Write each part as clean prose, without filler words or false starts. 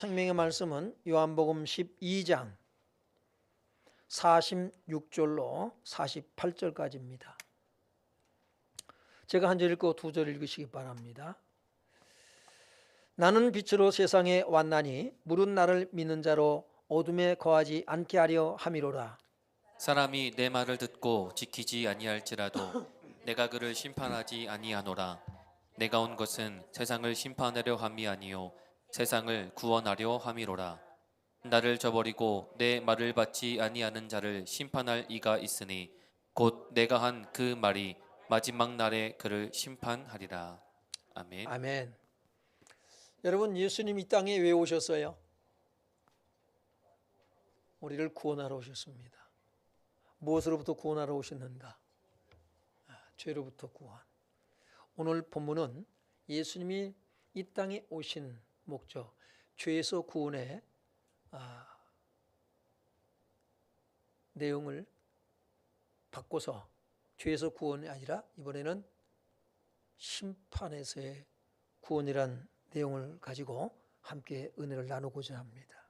생명의 말씀은 요한복음 12장 46절로 48절까지입니다. 제가 한 절 읽고 두 절 읽으시기 바랍니다. 나는 빛으로 세상에 왔나니 물은 나를 믿는 자로 어둠에 거하지 않게 하려 함이로라. 사람이 내 말을 듣고 지키지 아니할지라도 내가 그를 심판하지 아니하노라. 내가 온 것은 세상을 심판하려 함이 아니요 세상을 구원하려 함이로라. 나를 저버리고 내 말을 받지 아니하는 자를 심판할 이가 있으니 곧 내가 한 그 말이 마지막 날에 그를 심판하리라. 아멘. 아멘. 여러분, 예수님 이 땅에 왜 오셨어요? 우리를 구원하러 오셨습니다. 무엇으로부터 구원하러 오셨는가? 죄로부터 구원. 오늘 본문은 예수님이 이 땅에 오신 목적, 죄에서 구원의 내용을 바꿔서 죄에서 구원이 아니라 이번에는 심판에서의 구원이란 내용을 가지고 함께 은혜를 나누고자 합니다.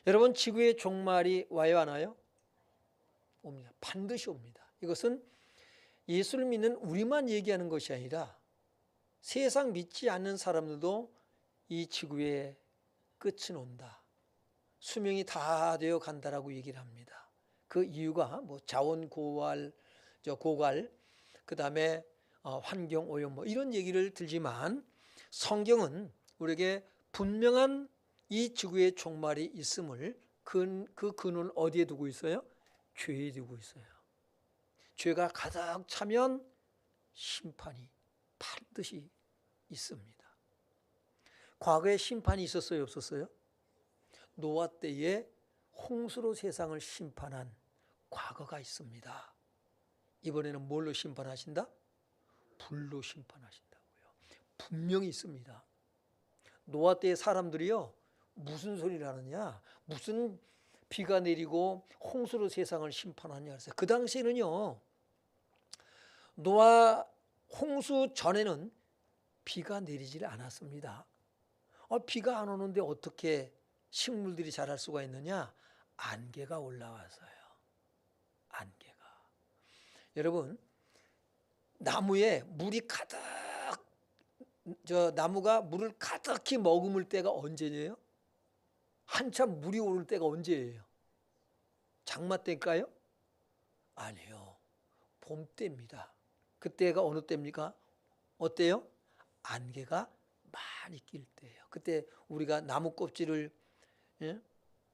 여러분, 지구의 종말이 와요 안 와요? 옵니다. 반드시 옵니다. 이것은 예수를 믿는 우리만 얘기하는 것이 아니라 세상 믿지 않는 사람들도 이 지구의 끝은 온다, 수명이 다 되어 간다라고 얘기를 합니다. 그 이유가 자원 고갈, 그 다음에 환경 오염 이런 얘기를 들지만 성경은 우리에게 분명한 이 지구의 종말이 있음을 그 근원을 어디에 두고 있어요? 죄에 두고 있어요. 죄가 가득 차면 심판이 반드시 있습니다. 과거에 심판이 있었어요, 없었어요? 노아 때에 홍수로 세상을 심판한 과거가 있습니다. 이번에는 뭘로 심판하신다? 불로 심판하신다고요. 분명히 있습니다. 노아 때의 사람들이요, 무슨 소리를 하느냐, 무슨 비가 내리고 홍수로 세상을 심판하냐 그랬어요. 그 당시에는요, 노아 홍수 전에는 비가 내리질 않았습니다. 비가 안 오는데 어떻게 식물들이 자랄 수가 있느냐? 안개가 올라와서요. 안개가. 여러분, 나무에 물이 가득, 나무가 물을 가득히 머금을 때가 언제예요? 한참 물이 오를 때가 언제예요? 장마 때일까요? 아니요. 봄 때입니다. 그때가 어느 때입니까? 어때요? 안개가 많이 낄 때예요. 그때 우리가 나무 껍질을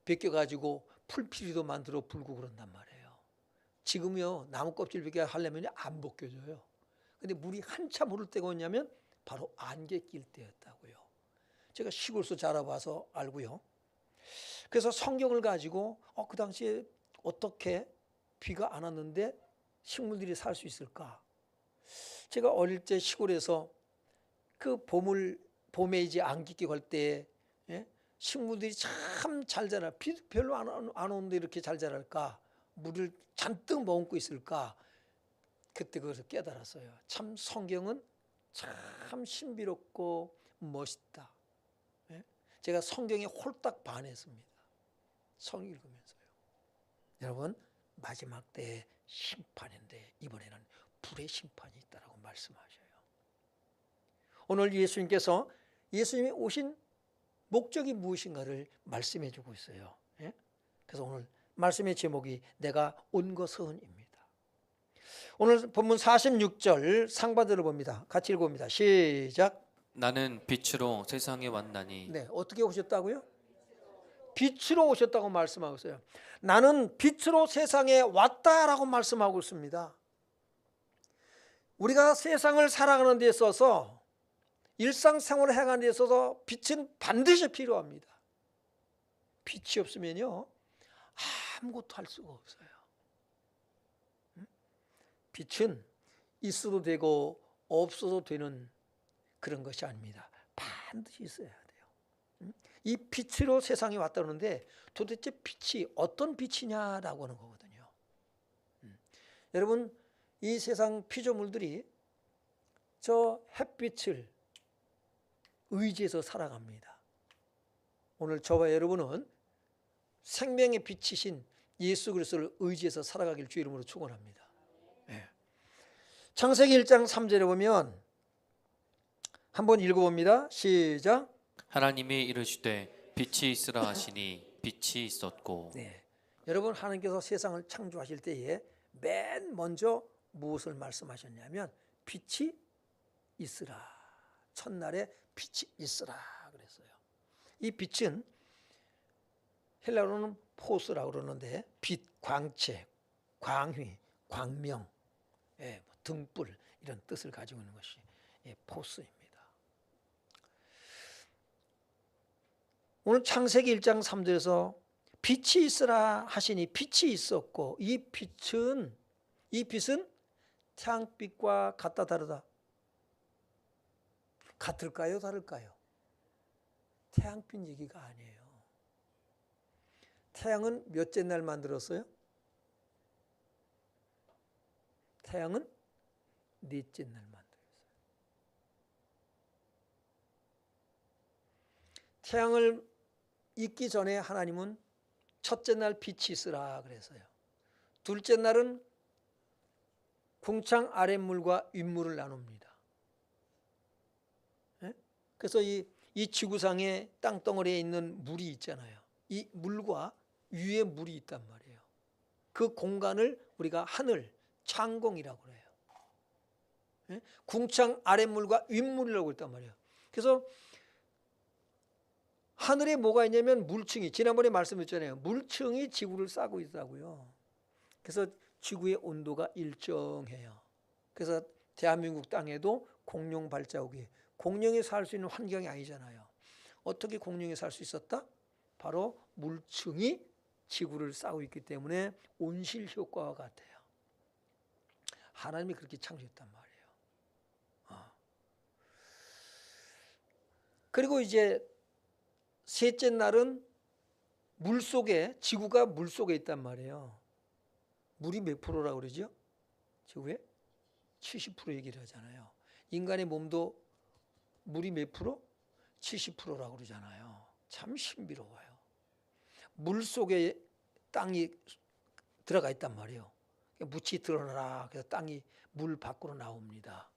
벗겨가지고 풀피리도 만들어 불고 그런단 말이에요. 지금요, 나무 껍질 벗겨 하려면 안 벗겨져요. 근데 물이 한참 오를 때가 뭐냐면 바로 안개 낄 때였다고요. 제가 시골에서 자라봐서 알고요. 그래서 성경을 가지고 그 당시에 어떻게 비가 안 왔는데 식물들이 살 수 있을까? 제가 어릴 때 시골에서 그 봄에 이제 안개 갈 때 식물들이 참 잘 자라. 비도 별로 안 오는데 이렇게 잘 자랄까? 물을 잔뜩 머금고 있을까? 그때 그것을 깨달았어요. 참 성경은 참 신비롭고 멋있다. 제가 성경에 홀딱 반했습니다. 성 읽으면서요. 여러분, 마지막 때의 심판인데 이번에는 불의 심판이 있다라고 말씀하셔요. 오늘 예수님께서 예수님이 오신 목적이 무엇인가를 말씀해 주고 있어요. 그래서 오늘 말씀의 제목이 내가 온 것은입니다. 오늘 본문 46절 상반절을 봅니다. 같이 읽어봅니다. 시작. 나는 빛으로 세상에 왔나니. 네, 어떻게 오셨다고요? 빛으로 오셨다고 말씀하고 있어요. 나는 빛으로 세상에 왔다라고 말씀하고 있습니다. 우리가 세상을 살아가는 데 있어서 일상생활을 해가는 데 있어서 빛은 반드시 필요합니다. 빛이 없으면요, 아무것도 할 수가 없어요. 빛은 있어도 되고 없어도 되는 그런 것이 아닙니다. 반드시 있어야 돼요. 이 빛으로 세상에 왔다는데 도대체 빛이 어떤 빛이냐라고 하는 거거든요. 여러분, 이 세상 피조물들이 저 햇빛을 의지해서 살아갑니다. 오늘 저와 여러분은 생명의 빛이신 예수 그리스도를 의지해서 살아가길 주 이름으로 축원합니다. 예. 창세기 1장 3절에 보면 한번 읽어봅니다. 시작. 하나님이 이르시되 빛이 있으라 하시니 빛이 있었고. 네. 여러분, 하나님께서 세상을 창조하실 때에 맨 먼저 무엇을 말씀하셨냐면 빛이 있으라. 첫날에 빛이 있으라 그랬어요. 이 빛은 헬라어로는 포스라고 그러는데 빛, 광채, 광휘, 광명, 등불 이런 뜻을 가지고 있는 것이 포스입니다. 오늘 창세기 1장 3절에서 빛이 있으라 하시니 빛이 있었고, 이 빛은 태양빛과 같다 다르다. 같을까요, 다를까요? 태양빛 얘기가 아니에요. 태양은 몇째 날 만들었어요? 태양은 넷째 날 만들었어요. 태양을 있기 전에 하나님은 첫째 날 빛이 있으라 그랬어요. 둘째 날은 궁창 아랫물과 윗물을 나눕니다. 그래서 이 지구상의 땅덩어리에 있는 물이 있잖아요. 이 물과 위에 물이 있단 말이에요. 그 공간을 우리가 하늘, 창공이라고 해요. 궁창 아랫물과 윗물이라고 했단 말이에요. 그래서 하늘에 뭐가 있냐면 물층이, 지난번에 말씀드렸잖아요. 물층이 지구를 싸고 있다고요. 그래서 지구의 온도가 일정해요. 그래서 대한민국 땅에도 공룡 발자국이, 공룡이 살 수 있는 환경이 아니잖아요. 어떻게 공룡이 살 수 있었다? 바로 물층이 지구를 싸고 있기 때문에 온실 효과와 같아요. 하나님이 그렇게 창조했단 말이에요. 그리고 이제 셋째 날은 물속에, 지구가 물속에 있단 말이에요. 물이 몇 프로라고 그러죠? 지구에 70% 얘기를 하잖아요. 인간의 몸도 물이 몇 프로? 70%라고 그러잖아요. 참 신비로워요. 물속에 땅이 들어가 있단 말이에요. 묻이 드러나라. 그래서 땅이 물 밖으로 나옵니다.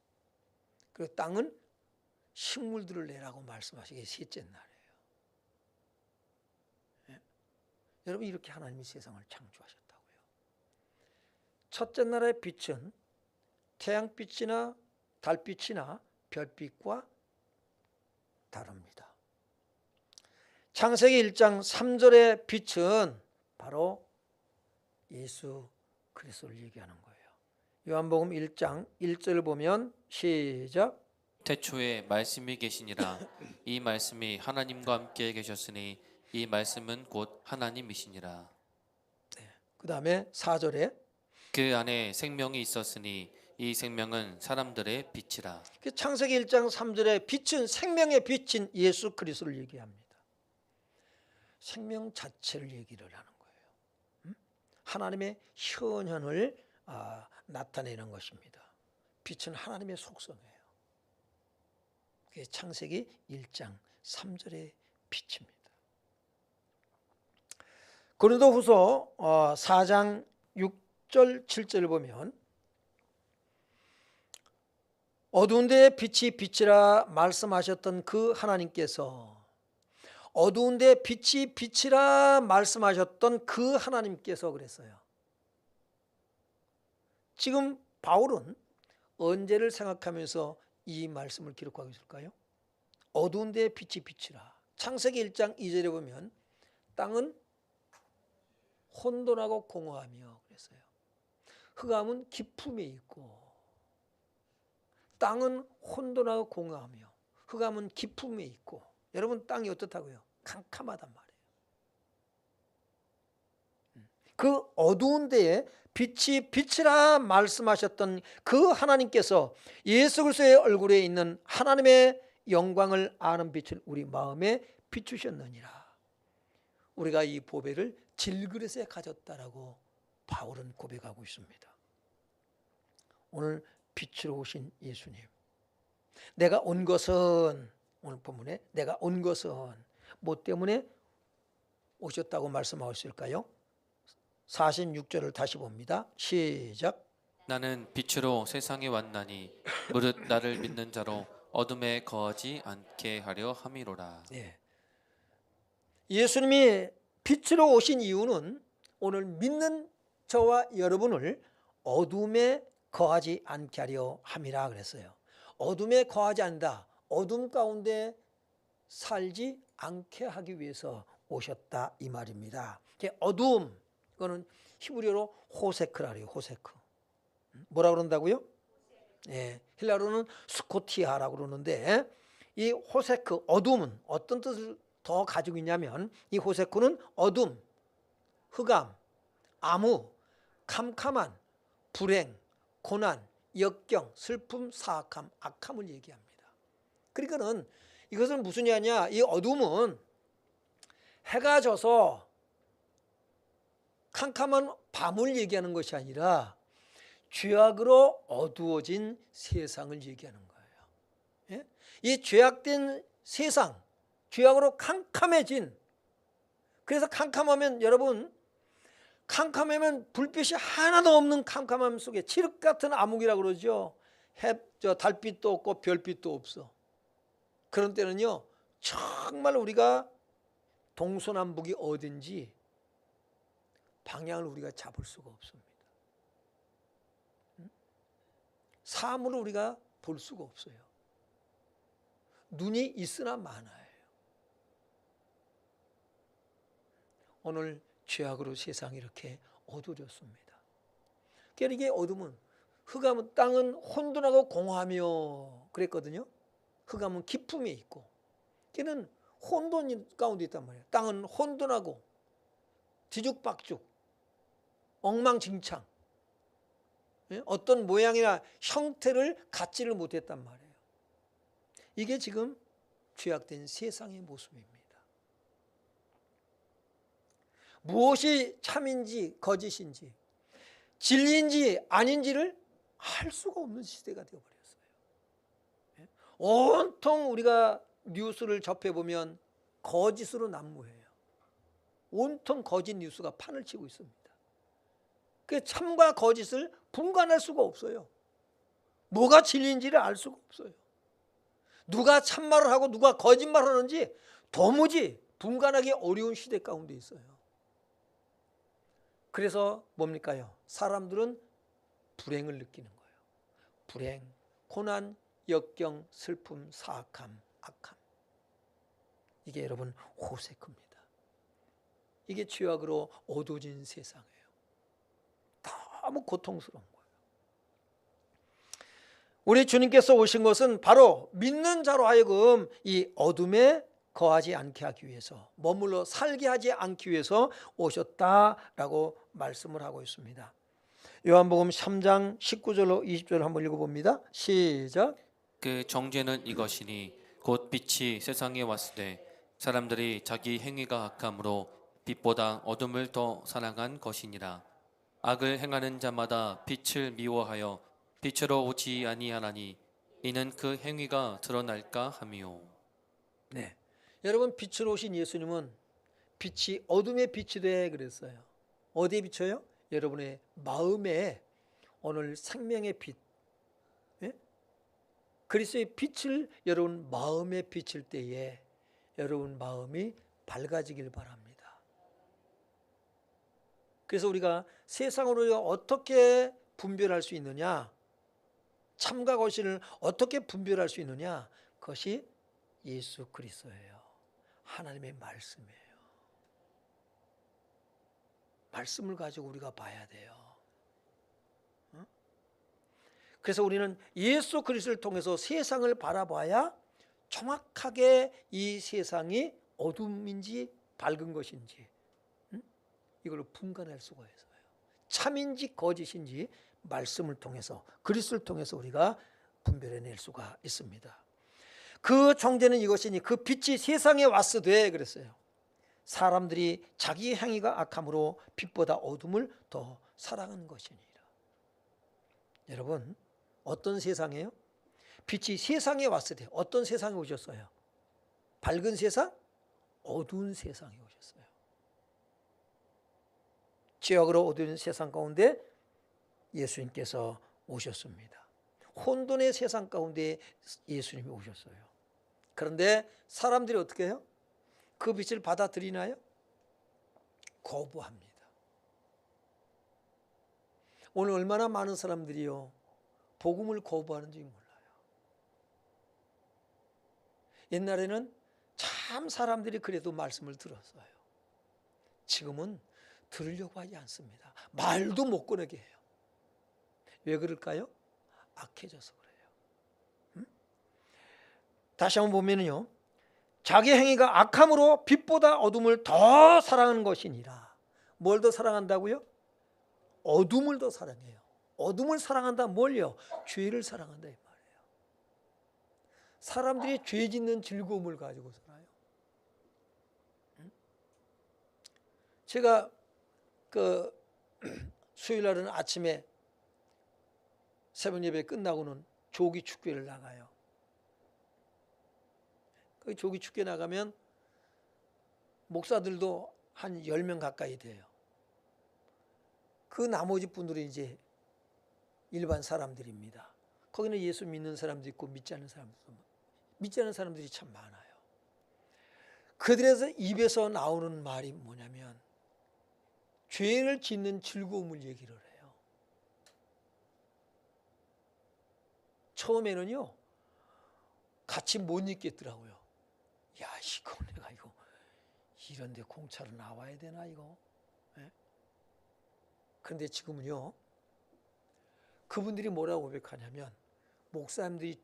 그리고 땅은 식물들을 내라고 말씀하시기에 셋째 날이에요. 여러분, 이렇게 하나님이 세상을 창조하셨다고요. 첫째 날의 빛은 태양빛이나 달빛이나 별빛과 다릅니다. 창세기 1장 3절의 빛은 바로 예수 그리스도를 얘기하는 거예요. 요한복음 1장 1절을 보면 시작. 태초에 말씀이 계시니라. 이 말씀이 하나님과 함께 계셨으니 이 말씀은 곧 하나님이시니라. 그 다음에 4절에 그 안에 생명이 있었으니 이 생명은 사람들의 빛이라. 창세기 1장 3절에 빛은, 생명의 빛인 예수 그리스도를 얘기합니다. 생명 자체를 얘기를 하는 거예요. 하나님의 현현을 나타내는 것입니다. 빛은 하나님의 속성이에요. 그게 창세기 1장 3절의 빛입니다. 고린도후서 4장 6절 7절을 보면 어두운 데에 빛이 빛이라 말씀하셨던 그 하나님께서, 어두운 데에 빛이 빛이라 말씀하셨던 그 하나님께서 그랬어요. 지금 바울은 언제를 생각하면서 이 말씀을 기록하고 있을까요? 어두운 데에 빛이 빛이라. 창세기 1장 2절에 보면 땅은 혼돈하고 공허하며 그랬어요. 흑암은 깊음에 있고, 땅은 혼돈하고 공허하며 흑암은 깊음에 있고. 여러분, 땅이 어떻다고요? 캄캄하단 말이에요. 그 어두운 데에 빛이 빛이라 말씀하셨던 그 하나님께서 예수 그리스도의 얼굴에 있는 하나님의 영광을 아는 빛을 우리 마음에 비추셨느니라. 우리가 이 보배를 질그릇에 가졌다라고 바울은 고백하고 있습니다. 오늘 빛으로 오신 예수님, 내가 온 것은, 오늘 본문에 내가 온 것은 뭐 때문에? 오셨다고 말씀하고 있을까요? 46절을 다시 봅니다. 시작. 나는 빛으로 세상에 왔나니 무릇 나를 믿는 자로 어둠에 거하지 않게 하려 함이로라. 예. 예수님이 빛으로 오신 이유는 오늘 믿는 저와 여러분을 어둠에 거하지 않게 하려 함이라 그랬어요. 어둠에 거하지 않는다. 어둠 가운데 살지 않게 하기 위해서 오셨다 이 말입니다. 어둠, 이거는 히브리어로 호세크라 그래요. 호세크. 뭐라 그런다고요? 예, 힐라로는 스코티아라고 그러는데 이 호세크, 어둠은 어떤 뜻을 더 가지고 있냐면 이 호세크는 어둠, 흑암, 암흑, 캄캄한, 불행, 고난, 역경, 슬픔, 사악함, 악함을 얘기합니다. 그러니까는 이것은 무슨 얘기냐? 이 어둠은 해가 져서 캄캄한 밤을 얘기하는 것이 아니라 죄악으로 어두워진 세상을 얘기하는 거예요. 예? 이 죄악된 세상, 죄악으로 캄캄해진, 그래서 캄캄하면 여러분, 캄캄하면 불빛이 하나도 없는 캄캄함 속에 칠흑 같은 암흑이라고 그러죠. 달빛도 없고 별빛도 없어. 그런 때는요, 정말 우리가 동서남북이 어딘지 방향을 우리가 잡을 수가 없습니다. 사물을 우리가 볼 수가 없어요. 눈이 있으나 많아요. 오늘 죄악으로 세상이 이렇게 어두워졌습니다. 그러니까 이게 어둠은, 흑암은 땅은 혼돈하고 공허하며 그랬거든요. 흑암은 기품이 있고, 걔는 혼돈 가운데 있단 말이에요. 땅은 혼돈하고 뒤죽박죽, 엉망진창, 어떤 모양이나 형태를 갖지를 못했단 말이에요. 이게 지금 죄악된 세상의 모습입니다. 무엇이 참인지 거짓인지 진리인지 아닌지를 알 수가 없는 시대가 되어버렸어요. 온통 우리가 뉴스를 접해보면 거짓으로 난무해요. 온통 거짓 뉴스가 판을 치고 있습니다. 그 참과 거짓을 분간할 수가 없어요. 뭐가 진리인지를 알 수가 없어요. 누가 참말을 하고 누가 거짓말을 하는지 도무지 분간하기 어려운 시대 가운데 있어요. 그래서 뭡니까요? 사람들은 불행을 느끼는 거예요. 불행, 고난, 역경, 슬픔, 사악함, 악함. 이게 여러분 호세크입니다. 이게 죄악으로 어두워진 세상이에요. 너무 고통스러운 거예요. 우리 주님께서 오신 것은 바로 믿는 자로 하여금 이 어둠에 거하지 않게 하기 위해서, 머물러 살게 하지 않기 위해서 오셨다라고 말씀을 하고 있습니다. 요한복음 3장 19절로 20절 한번 읽어봅니다. 시작. 그 정죄는 이것이니 곧 빛이 세상에 왔을 때 사람들이 자기 행위가 악함으로 빛보다 어둠을 더 사랑한 것이니라. 악을 행하는 자마다 빛을 미워하여 빛으로 오지 아니하나니 이는 그 행위가 드러날까 함이요. 네, 여러분 빛으로 오신 예수님은 빛이 어둠의 빛이 돼 그랬어요. 어디에 비쳐요? 여러분의 마음에 오늘 생명의 빛, 예? 그리스도의 빛을 여러분 마음에 비칠 때에 여러분 마음이 밝아지길 바랍니다. 그래서 우리가 세상으로 어떻게 분별할 수 있느냐, 참과 거짓을 어떻게 분별할 수 있느냐, 그것이 예수 그리스도예요. 하나님의 말씀이에요. 말씀을 가지고 우리가 봐야 돼요. 그래서 우리는 예수 그리스도를 통해서 세상을 바라봐야 정확하게 이 세상이 어둠인지 밝은 것인지 이걸 분간할 수가 있어요. 참인지 거짓인지 말씀을 통해서, 그리스도를 통해서 우리가 분별해낼 수가 있습니다. 그 정죄는 이것이니 그 빛이 세상에 왔으되 그랬어요. 사람들이 자기 행위가 악함으로 빛보다 어둠을 더 사랑하는 것이니라. 여러분, 어떤 세상이에요? 빛이 세상에 왔을 때 어떤 세상에 오셨어요? 밝은 세상? 어두운 세상에 오셨어요. 죄악으로 어두운 세상 가운데 예수님께서 오셨습니다. 혼돈의 세상 가운데 예수님이 오셨어요. 그런데 사람들이 어떻게 해요? 그 빛을 받아들이나요? 거부합니다. 오늘 얼마나 많은 사람들이요 복음을 거부하는지 몰라요. 옛날에는 참 사람들이 그래도 말씀을 들었어요. 지금은 들으려고 하지 않습니다. 말도 못 꺼내게 해요. 왜 그럴까요? 악해져서 그래요. 다시 한번 보면요, 자기 행위가 악함으로 빛보다 어둠을 더 사랑하는 것이니라. 뭘 더 사랑한다고요? 어둠을 더 사랑해요. 어둠을 사랑한다 뭘요? 죄를 사랑한다 이 말이에요. 사람들이 죄 짓는 즐거움을 가지고 살아요. 제가 그 수요일 날은 아침에 새벽 예배 끝나고는 조기 축교를 나가요. 그 조기 축교 나가면 목사들도 한 10명 가까이 돼요. 그 나머지 분들은 이제 일반 사람들입니다. 거기는 예수 믿는 사람도 있고 믿지 않는 사람들이 참 많아요. 그들에서 입에서 나오는 말이 뭐냐면 죄를 짓는 즐거움을 얘기를 해요. 처음에는요 같이 못 있겠더라고요. 야, 이거 내가 이거 이런데 공차로 나와야 되나 이거? 네? 그런데 지금은요 그분들이 뭐라고 고백하냐면 목사님들이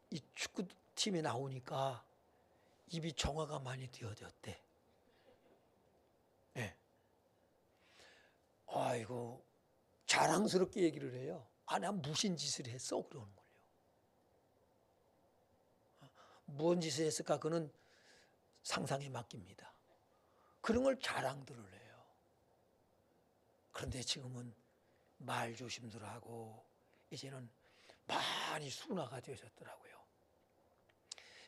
이 축구팀에 나오니까 입이 정화가 많이 되어졌대. 네. 아이고 자랑스럽게 얘기를 해요. 아, 난 무슨 짓을 했어? 그러는 거예요. 무슨 짓을 했을까? 그는 상상에 맡깁니다. 그런 걸 자랑들을 해요. 그런데 지금은 말 조심들 하고 이제는 많이 순화가 되어졌더라고요.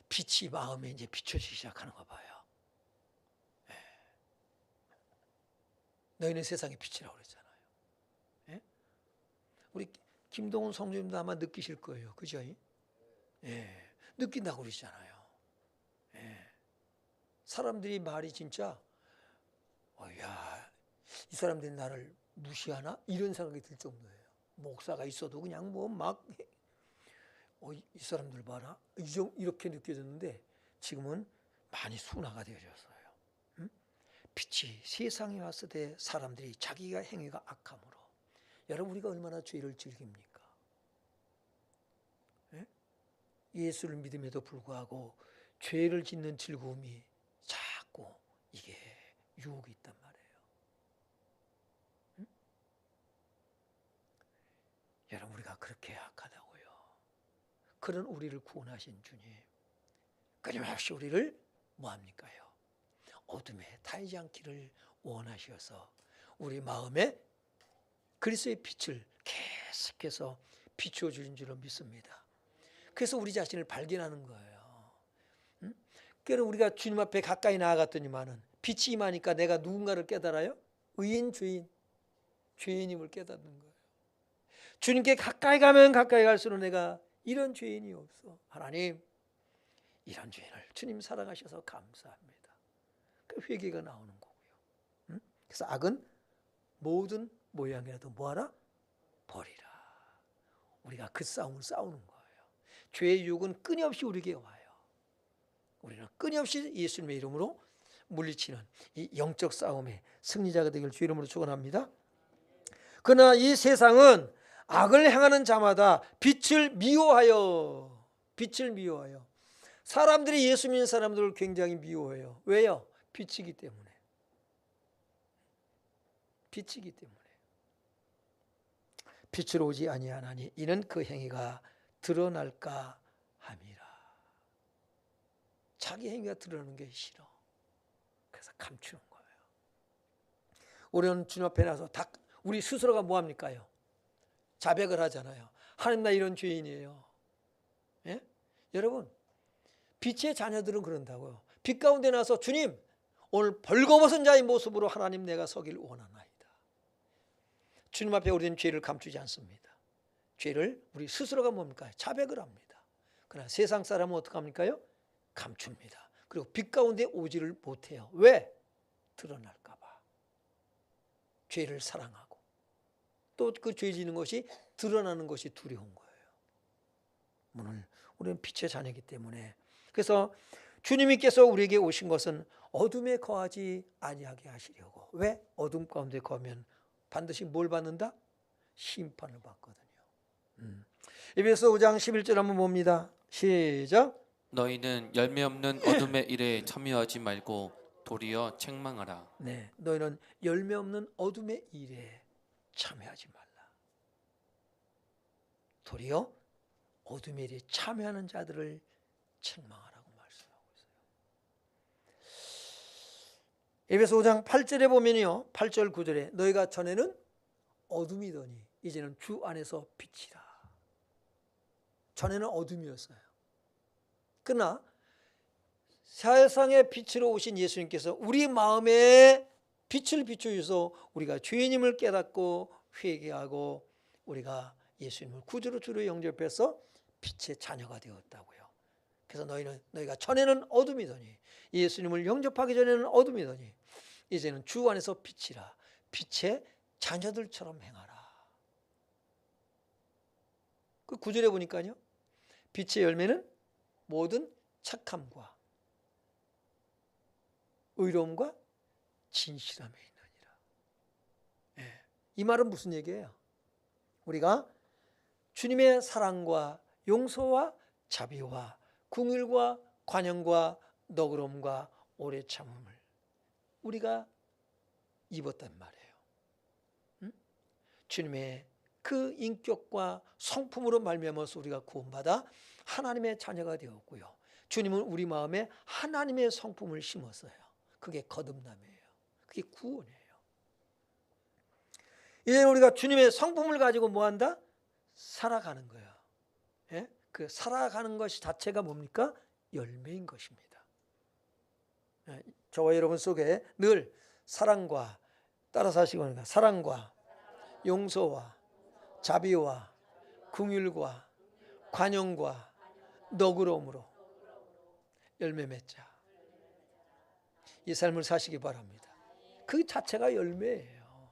빛이 마음에 이제 비춰지기 시작하는 거 봐요. 네. 너희는 세상의 빛이라고 그랬잖아요. 네? 우리 김동훈 성도님도 아마 느끼실 거예요. 그죠? 네. 느낀다고 그러시잖아요. 네. 사람들이 말이 진짜 야, 이 사람들이 나를 무시하나? 이런 생각이 들 정도예요. 목사가 있어도 그냥 뭐 막 이 사람들 봐라 이렇게 느껴졌는데 지금은 많이 순화가 되어졌어요. 빛이 세상에 왔을 때 사람들이 자기가 행위가 악함으로, 여러분 우리가 얼마나 죄를 즐깁니까? 예수를 믿음에도 불구하고 죄를 짓는 즐거움이 자꾸 이게 유혹이 있단 말이에요. 여러분 우리가 그렇게 악하다고요. 그런 우리를 구원하신 주님 끊임없이 우리를 뭐합니까요? 어둠에 타이지 않기를 원하셔서 우리 마음에 그리스도의 빛을 계속해서 비추어 주신 줄로 믿습니다. 그래서 우리 자신을 발견하는 거예요. 그래서 우리가 주님 앞에 가까이 나아갔더니만은 빛이 임하니까 내가 누군가를 깨달아요? 의인 죄인임을 깨닫는 거예요. 주님께 가까이 가면 가까이 갈수록 내가 이런 죄인이 없어. 하나님, 이런 죄인을 주님 사랑하셔서 감사합니다. 그 회개가 나오는 거고요. 그래서 악은 모든 모양이라도 뭐하라? 버리라. 우리가 그 싸움을 싸우는 거예요. 죄의 유혹은 끊임없이 우리에게 와요. 우리는 끊임없이 예수님의 이름으로 물리치는 이 영적 싸움의 승리자가 되길 주 이름으로 축원합니다. 그러나 이 세상은 악을 행하는 자마다 빛을 미워하여 사람들이 예수 믿는 사람들을 굉장히 미워해요. 왜요? 빛이기 때문에. 빛으로 오지 아니하나니 이는 그 행위가 드러날까 함이라. 자기 행위가 드러나는 게 싫어. 그래서 감추는 거예요. 우리는 주님 앞에 나서 우리 스스로가 뭐합니까요? 자백을 하잖아요. 하나님 나 이런 죄인이에요. 예? 여러분 빛의 자녀들은 그런다고요. 빛 가운데 나서 주님 오늘 벌거벗은 자의 모습으로 하나님 내가 서길 원하나이다. 주님 앞에 우리는 죄를 감추지 않습니다. 죄를 우리 스스로가 뭡니까? 자백을 합니다. 그러나 세상 사람은 어떻게 합니까요? 감춥니다. 그리고 빛 가운데 오지를 못해요. 왜? 드러날까 봐. 죄를 사랑하고 또 그 죄 지는 것이 드러나는 것이 두려운 거예요. 오늘 우리는 빛의 자녀이기 때문에, 그래서 주님께서 우리에게 오신 것은 어둠에 거하지 아니하게 하시려고. 왜? 어둠 가운데 거하면 반드시 뭘 받는다? 심판을 받거든요. 에베소 5장 11절 한번 봅니다. 시작. 너희는 열매 없는 어둠의 일에 참여하지 말고 도리어 책망하라. 네, 너희는 열매 없는 어둠의 일에 참여하지 말라. 도리어 어둠의 일에 참여하는 자들을 책망하라고 말씀하고 있어요. 에베소 5장 8절에 보면요, 8절 9절에 너희가 전에는 어둠이더니 이제는 주 안에서 빛이라. 전에는 어둠이었어요. 그러나 세상의 빛으로 오신 예수님께서 우리 마음에 빛을 비춰주셔서 우리가 죄인임을 깨닫고 회개하고 우리가 예수님을 구주로 주로 영접해서 빛의 자녀가 되었다고요. 그래서 너희가 전에는 어둠이더니, 예수님을 영접하기 전에는 어둠이더니 이제는 주 안에서 빛이라. 빛의 자녀들처럼 행하라. 그 9절에 보니까요, 빛의 열매는 모든 착함과 의로움과 진실함에 있느니라. 예, 이 말은 무슨 얘기예요? 우리가 주님의 사랑과 용서와 자비와 긍휼과 관용과 너그러움과 오래 참음을 우리가 입었단 말이에요. 주님의 그 인격과 성품으로 말미암아서 우리가 구원받아 하나님의 자녀가 되었고요. 주님은 우리 마음에 하나님의 성품을 심었어요. 그게 거듭남이에요. 그게 구원이에요. 이제 우리가 주님의 성품을 가지고 뭐한다? 살아가는 거예요. 예? 그 살아가는 것이 자체가 뭡니까? 열매인 것입니다. 예? 저와 여러분 속에 늘 사랑과, 따라서 하시기 바랍니다. 사랑과 용서와 자비와 긍휼과 관용과 너그러움으로 열매 맺자. 이 삶을 사시기 바랍니다. 그 자체가 열매예요.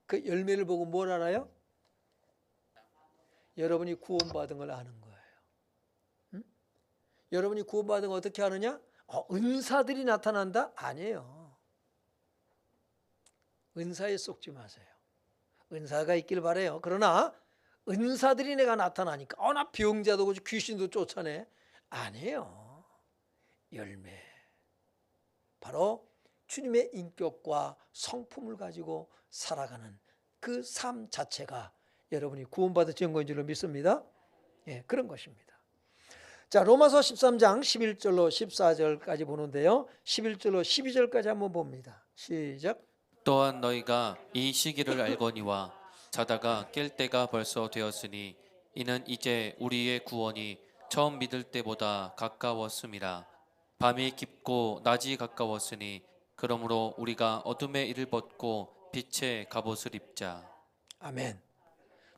그 열매를 보고 뭘 알아요? 여러분이 구원받은 걸 아는 거예요. 여러분이 구원받은 걸 어떻게 아느냐? 은사들이 나타난다? 아니에요. 은사에 속지 마세요. 은사가 있길 바라요. 그러나 은사들이 내가 나타나니까 나 병자도 그렇고 귀신도 쫓아내. 아니에요. 열매. 바로 주님의 인격과 성품을 가지고 살아가는 그 삶 자체가 여러분이 구원받은 증거인 줄로 믿습니다. 예, 그런 것입니다. 자, 로마서 13장 11절로 14절까지 보는데요. 11절로 12절까지 한번 봅니다. 시작. 또한 너희가 이 시기를 알거니와 자다가 깰 때가 벌써 되었으니 이는 이제 우리의 구원이 처음 믿을 때보다 가까웠음이라. 밤이 깊고 낮이 가까웠으니 그러므로 우리가 어둠의 일을 벗고 빛의 갑옷을 입자. 아멘.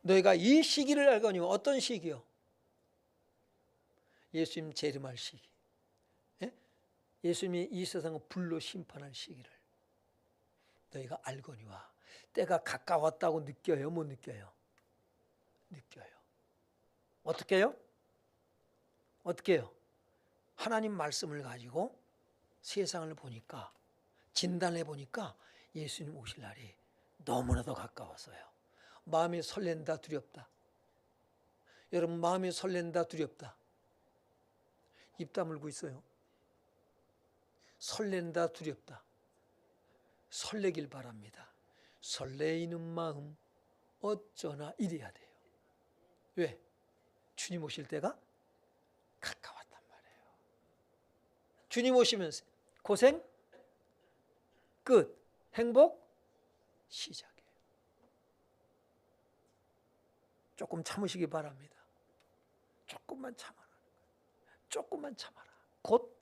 너희가 이 시기를 알거니. 어떤 시기요? 예수님 재림할 시기. 예? 예수님이 이 세상을 불로 심판할 시기를 너희가 알거니와. 때가 가까웠다고 느껴요? 못 느껴요? 느껴요. 어떻게 해요? 어떻게 해요? 하나님 말씀을 가지고 세상을 보니까, 진단해 보니까 예수님 오실 날이 너무나도 가까웠어요. 마음이 설렌다, 두렵다. 여러분, 마음이 설렌다, 두렵다. 입 다물고 있어요. 설렌다, 두렵다. 설레길 바랍니다. 설레이는 마음 어쩌나 이래야 돼요. 왜? 주님 오실 때가 가까웠단 말이에요. 주님 오시면 고생 끝, 행복 시작이에요. 조금 참으시기 바랍니다. 조금만 참아라. 조금만 참아라. 곧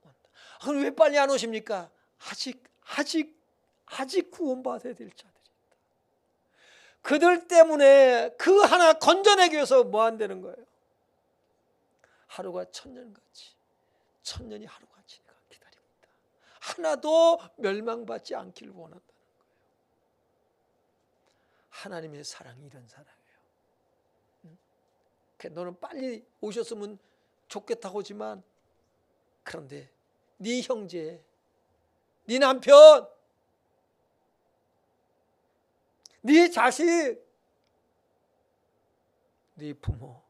온다. 그럼 왜 빨리 안 오십니까? 아직 구원받아야 될 자들이 있다. 그들 때문에 그 하나 건져내기 위해서 뭐 한다는 거예요? 하루가 천년같이, 천년이 하루같이 내가 기다리고 있다. 하나도 멸망받지 않기를 원한다는 거예요. 하나님의 사랑이 이런 사랑이에요. 너는 빨리 오셨으면 좋겠다고 하지만, 그런데 네 형제, 네 남편, 네 자식, 네 부모,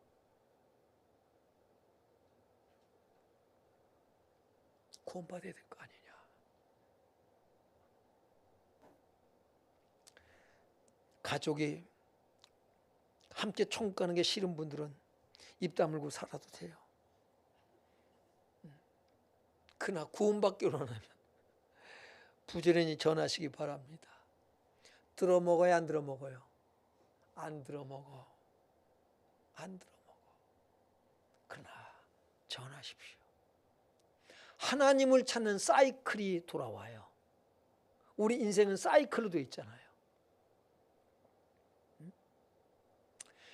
구원받아야 될 거 아니냐. 가족이 함께 천국 가는 게 싫은 분들은 입 다물고 살아도 돼요. 그러나 구원받기 원하면 부지런히 전하시기 바랍니다. 들어 먹어야 안 들어 먹어요? 안 들어 먹어. 안 들어 먹어. 그러나 전하십시오. 하나님을 찾는 사이클이 돌아와요. 우리 인생은 사이클로 되어 있잖아요.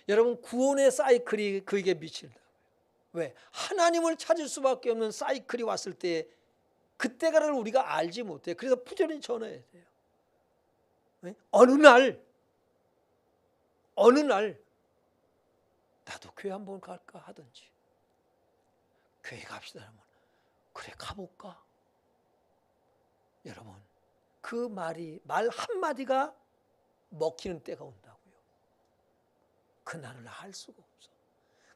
여러분, 구원의 사이클이 그에게 미친다고요. 왜? 하나님을 찾을 수밖에 없는 사이클이 왔을 때 그때가를 우리가 알지 못해요. 그래서 부지런히 전해야 돼요. 왜? 어느 날 나도 교회 한번 갈까 하든지, 교회 갑시다 하면 그래 가볼까? 여러분, 그 말 한마디가 먹히는 때가 온다고요. 그날을 알 수가 없어.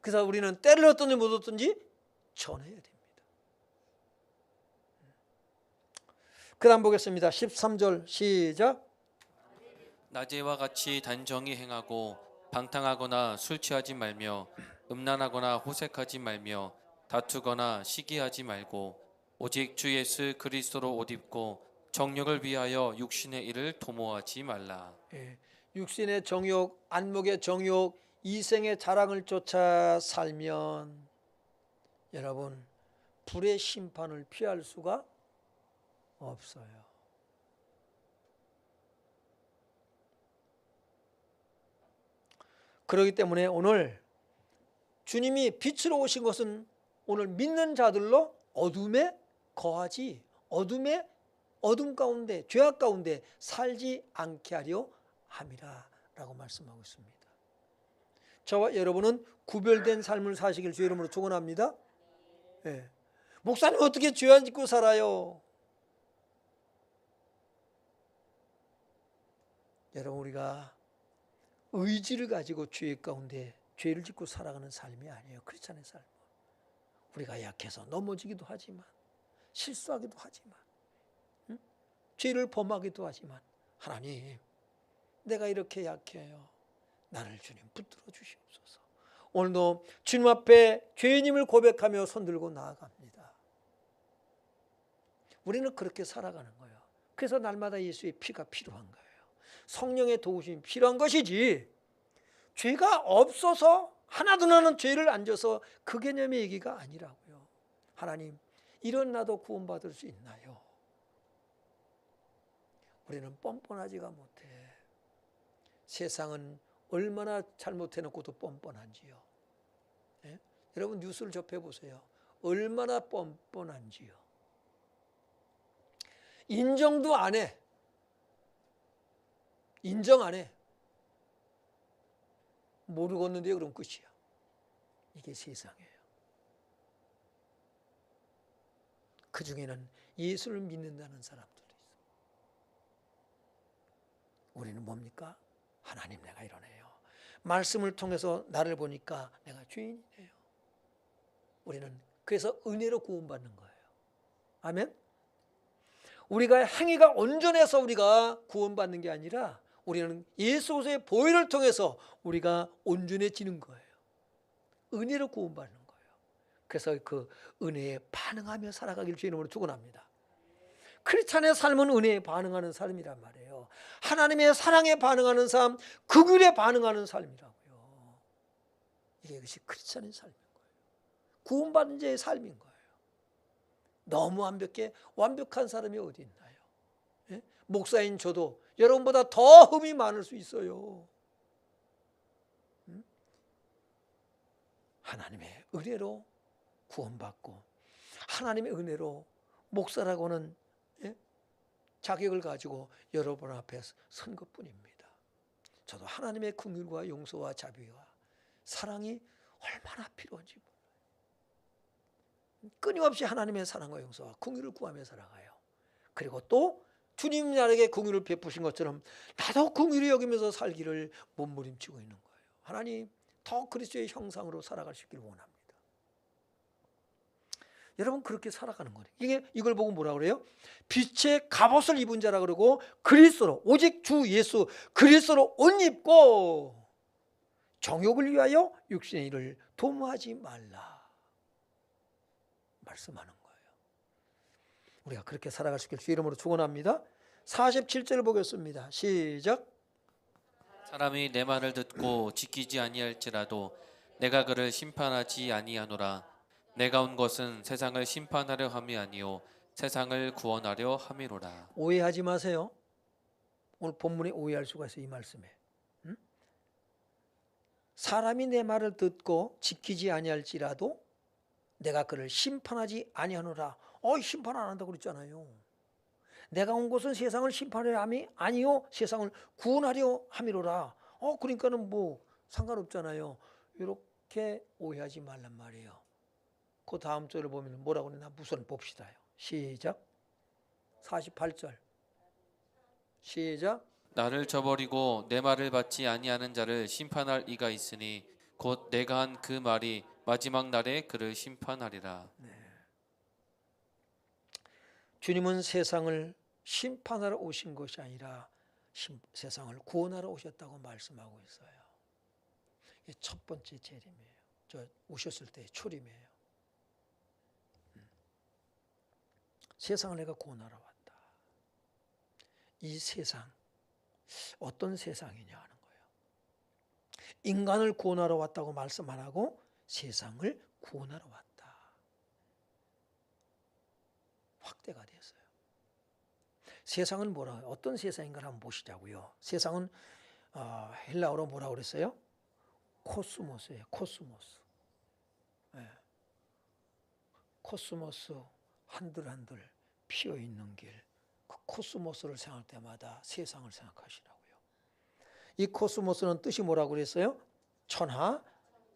그래서 우리는 때를 얻든지 못 얻든지 전해야 됩니다. 그 다음 보겠습니다. 13절 시작. 낮에와 같이 단정히 행하고 방탕하거나 술 취하지 말며 음란하거나 호색하지 말며 다투거나 시기하지 말고 오직 주 예수 그리스도로 옷 입고 정욕을 위하여 육신의 일을 도모하지 말라. 육신의 정욕, 안목의 정욕, 이생의 자랑을 쫓아 살면 여러분, 불의 심판을 피할 수가 없어요. 그렇기 때문에 오늘 주님이 빛으로 오신 것은 오늘 믿는 자들로 어둠에 거하지, 어둠 가운데, 죄악 가운데 살지 않게 하려 함이라 라고 말씀하고 있습니다. 저와 여러분은 구별된 삶을 사시길 주의 이름으로 축원합니다. 목사님 어떻게 죄 안 짓고 살아요? 여러분, 우리가 의지를 가지고 죄 가운데 죄를 짓고 살아가는 삶이 아니에요. 크리스찬의 삶은 우리가 약해서 넘어지기도 하지만, 실수하기도 하지만, 죄를 범하기도 하지만, 하나님 내가 이렇게 약해요. 나를 주님 붙들어 주시옵소서. 오늘도 주님 앞에 죄인임을 고백하며 손들고 나아갑니다. 우리는 그렇게 살아가는 거예요. 그래서 날마다 예수의 피가 필요한 거예요. 성령의 도우심이 필요한 것이지, 죄가 없어서 하나도 나는 죄를 안 져서 그 개념의 얘기가 아니라고요. 하나님, 이런 나도 구원받을 수 있나요? 우리는 뻔뻔하지가 못해. 세상은 얼마나 잘못해놓고도 뻔뻔한지요. 여러분 뉴스를 접해보세요. 얼마나 뻔뻔한지요. 인정도 안 해. 인정 안 해. 모르겠는데 그럼 끝이야. 이게 세상이에요. 그 중에는 예수를 믿는다는 사람들도 있어. 우리는 뭡니까? 하나님, 내가 이러네요. 말씀을 통해서 나를 보니까 내가 죄인이네요. 우리는 그래서 은혜로 구원받는 거예요. 아멘. 우리가 행위가 온전해서 우리가 구원받는 게 아니라 우리는 예수 그리스도의 보혈을 통해서 우리가 온전해지는 거예요. 은혜로 구원받는 거예요. 그래서 그 은혜에 반응하며 살아가길 주의 이름으로 축원합니다. 크리스찬의 삶은 은혜에 반응하는 삶이란 말이에요. 하나님의 사랑에 반응하는 삶, 그 길에 반응하는 삶이라고요. 이것이 크리스찬의 삶인 거예요. 구원받은 자의 삶인 거예요. 너무 완벽한 사람이 어디 있나요? 목사인 저도 여러분보다 더 흠이 많을 수 있어요. 하나님의 은혜로 구원받고 하나님의 은혜로 목사라고 하는 자격을 가지고 여러분 앞에 선 것뿐입니다. 저도 하나님의 긍휼과 용서와 자비와 사랑이 얼마나 필요한지 몰라요. 끊임없이 하나님의 사랑과 용서와 긍휼을 구하며 살아가요. 그리고 또 주님 나에게 긍휼을 베푸신 것처럼 나도 긍휼히 여기면서 살기를 몸부림치고 있는 거예요. 하나님 더 그리스도의 형상으로 살아갈 수 있기를 원합니다. 여러분 그렇게 살아가는 거예요. 이걸 보고 뭐라 그래요? 빛의 갑옷을 입은 자라 그러고 그리스도로 오직 주 예수 그리스도로 옷 입고 정욕을 위하여 육신의 일을 도모하지 말라 말씀하는 거예요. 우리가 그렇게 살아갈 수 있기를 주 이름으로 축원합니다. 47절을 보겠습니다. 시작. 사람이 내 말을 듣고 지키지 아니할지라도 내가 그를 심판하지 아니하노라. 내가 온 것은 세상을 심판하려 함이 아니요 세상을 구원하려 함이로라. 오해하지 마세요. 오늘 본문에 오해할 수가 있어요. 이 말씀에. 사람이 내 말을 듣고 지키지 아니할지라도 내가 그를 심판하지 아니하노라. 심판 안 한다고 그랬잖아요. 내가 온 것은 세상을 심판하려 함이 아니요 세상을 구원하려 함이로라. 그러니까는 뭐 상관없잖아요. 이렇게 오해하지 말란 말이에요. 그 다음 절을 보면 뭐라고 그러나 우선 봅시다요. 시작. 48절. 시작. 나를 저버리고 내 말을 받지 아니하는 자를 심판할 이가 있으니 곧 내가 한 그 말이 마지막 날에 그를 심판하리라. 주님은 세상을 심판하러 오신 것이 아니라 세상을 구원하러 오셨다고 말씀하고 있어요. 이게 첫 번째 재림이에요. 저 오셨을 때의 초림이에요. 세상을 내가 구원하러 왔다. 이 세상 어떤 세상이냐 하는 거예요. 인간을 구원하러 왔다고 말씀 안 하고 세상을 구원하러 왔다. 확대가 됐어요. 세상은 뭐라 해요? 어떤 세상인가 한번 보시자고요. 세상은 헬라어로 뭐라고 그랬어요? 코스모스예요. 코스모스. 네. 코스모스 한들한들 피어있는 길, 그 코스모스를 생각할 때마다 세상을 생각하시라고요. 이 코스모스는 뜻이 뭐라고 그랬어요? 천하,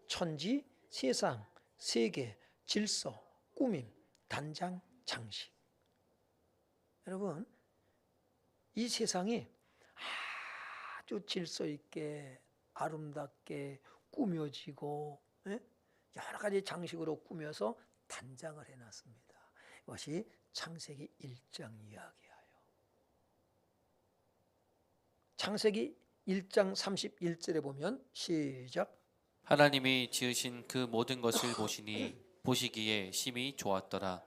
천지, 세상, 세계, 질서, 꾸밈, 단장, 장식. 여러분 이 세상이 아주 질서 있게 아름답게 꾸며지고 여러 가지 장식으로 꾸며서 단장을 해놨습니다. 이것이 창세기 1장 이야기예요. 창세기 1장 31절에 보면 시작. 하나님이 지으신 그 모든 것을 보시니 보시기에 심히 좋았더라.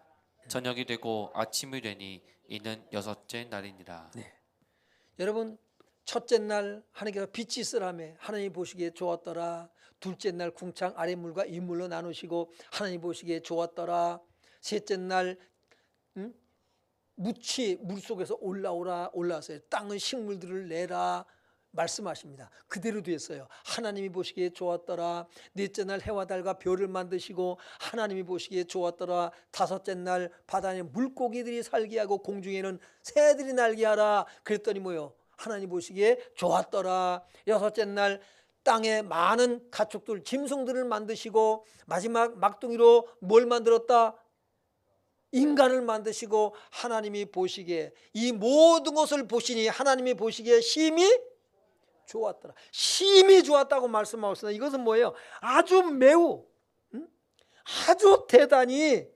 저녁이 되고 아침이 되니 이는 여섯째 날이니라. 네. 여러분 첫째 날 하나님께서 빛이 있으라며 하나님 보시기에 좋았더라. 둘째 날 궁창 아랫물과 윗물로 나누시고 하나님 보시기에 좋았더라. 셋째 날 묻이 물속에서 올라왔어요. 땅의 식물들을 내라 말씀하십니다. 그대로 됐어요. 하나님이 보시기에 좋았더라. 넷째 날 해와 달과 별을 만드시고 하나님이 보시기에 좋았더라. 다섯째 날 바다에 물고기들이 살게 하고 공중에는 새들이 날게 하라. 그랬더니 뭐요? 하나님 보시기에 좋았더라. 여섯째 날 땅에 많은 가축들 짐승들을 만드시고 마지막 막둥이로 뭘 만들었다? 인간을 만드시고 하나님이 보시기에 이 모든 것을 보시니 하나님이 보시기에 심히 좋았더라. 심히 좋았다고 말씀하고 있습니다. 이것은 뭐예요? 아주 매우 아주 대단히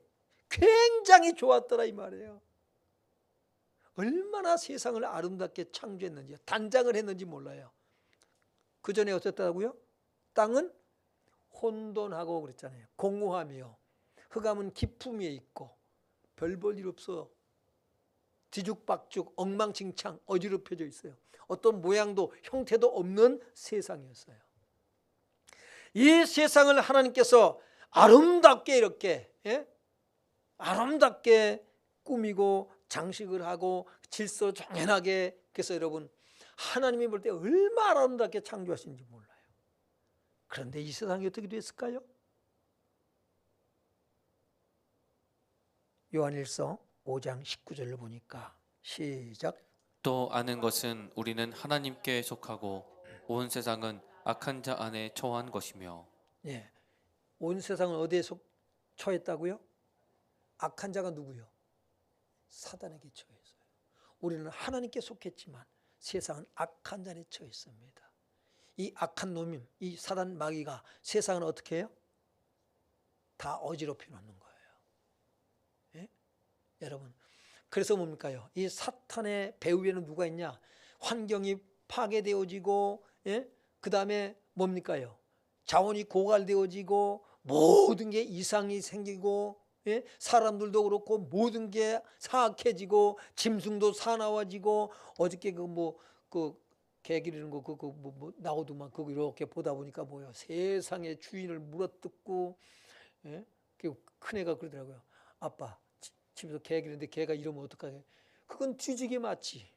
굉장히 좋았더라 이 말이에요. 얼마나 세상을 아름답게 창조했는지 단장을 했는지 몰라요. 그 전에 어땠다고요? 땅은 혼돈하고 그랬잖아요. 공허하며 흑암은 기품에 있고 별 볼 일 없어. 뒤죽박죽 엉망진창 어지럽혀져 있어요. 어떤 모양도 형태도 없는 세상이었어요. 이 세상을 하나님께서 아름답게 이렇게 아름답게 꾸미고 장식을 하고 질서정연하게. 그래서 여러분 하나님이 볼 때 얼마나 아름답게 창조하시는지 몰라요. 그런데 이 세상이 어떻게 됐을까요? 요한일서 5장 19절을 보니까 시작. 또 아는 것은 우리는 하나님께 속하고 온 세상은 악한 자 안에 처한 것이며. 예, 온 세상은 어디에 처했다고요? 악한 자가 누구요? 사단에게 처했어요. 우리는 하나님께 속했지만 세상은 악한 자에 처했습니다. 이 악한 놈임, 이 사단 마귀가 세상을 어떻게 해요? 다 어지럽혀 놓는 거예요. 예? 여러분, 그래서 뭡니까요? 이 사탄의 배후에는 누가 있냐? 환경이 파괴되어지고, 예? 그 다음에 뭡니까요? 자원이 고갈되어지고 모든 게 이상이 생기고, 예? 사람들도 그렇고 모든 게 사악해지고 짐승도 사나워지고, 어저께 그 개기르는 거 나오더만 그거 이렇게 보다 보니까 뭐요? 세상의 주인을 물어뜯고, 예? 큰 애가 그러더라고요. 아빠, 집에서 개 기르는데 개가 이러면 어떡하게? 그건 뒤지게 맞지.